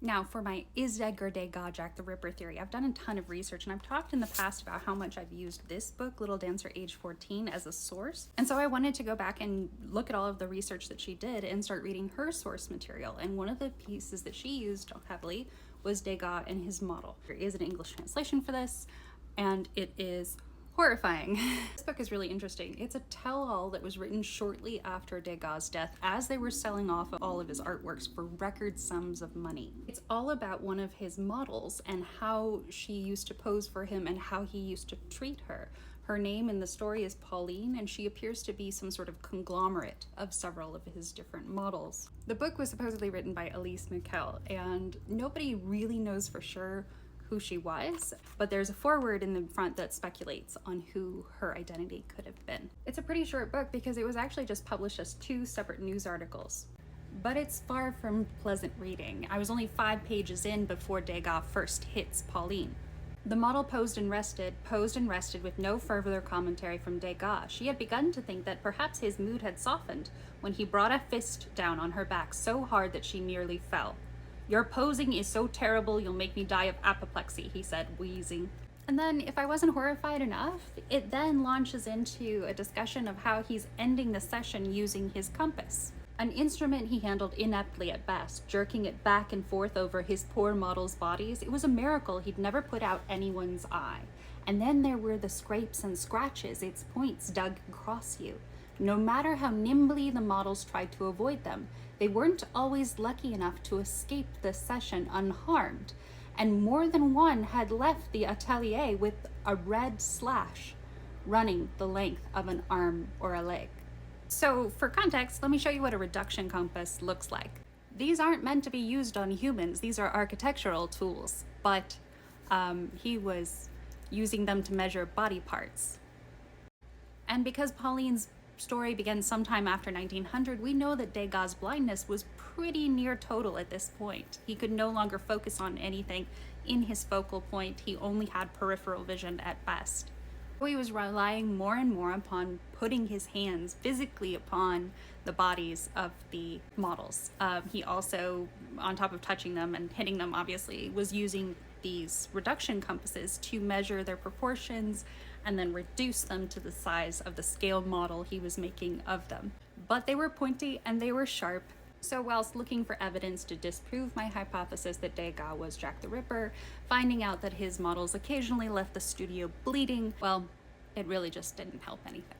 Now, for my is Edgar Degas Jack the Ripper theory, I've done a ton of research, and I've talked in the past about how much I've used this book, Little Dancer Age 14, as a source. And so I wanted to go back and look at all of the research that she did and start reading her source material. And one of the pieces that she used heavily was Degas and his model. There is an English translation for this, and it is horrifying. This book is really interesting. It's a tell-all that was written shortly after Degas' death as they were selling off all of his artworks for record sums of money. It's all about one of his models and how she used to pose for him and how he used to treat her. Her name in the story is Pauline, and she appears to be some sort of conglomerate of several of his different models. The book was supposedly written by Elise Miquel, and nobody really knows for sure who she was, but there's a foreword in the front that speculates on who her identity could have been. It's a pretty short book because it was actually just published as 2 separate news articles, but it's far from pleasant reading. I was only 5 pages in before Degas first hits Pauline. The model posed and rested with no further commentary from Degas. She had begun to think that perhaps his mood had softened when he brought a fist down on her back so hard that she nearly fell. "Your posing is so terrible, you'll make me die of apoplexy," he said, wheezing. And then, if I wasn't horrified enough, it then launches into a discussion of how he's ending the session using his compass, an instrument he handled ineptly at best, jerking it back and forth over his poor models' bodies. It was a miracle he'd never put out anyone's eye. And then there were the scrapes and scratches its points dug across you. No matter how nimbly the models tried to avoid them, they weren't always lucky enough to escape the session unharmed, and more than one had left the atelier with a red slash running the length of an arm or a leg. So for context, let me show you what a reduction compass looks like. These aren't meant to be used on humans, these are architectural tools, but he was using them to measure body parts. And because Pauline's story began sometime after 1900, we know that Degas' blindness was pretty near total at this point. He could no longer focus on anything in his focal point. He only had peripheral vision at best. He was relying more and more upon putting his hands physically upon the bodies of the models. He also, on top of touching them and hitting them, obviously, was using these reduction compasses to measure their proportions and then reduce them to the size of the scale model he was making of them. But they were pointy and they were sharp. So whilst looking for evidence to disprove my hypothesis that Degas was Jack the Ripper, finding out that his models occasionally left the studio bleeding, well, it really just didn't help anything.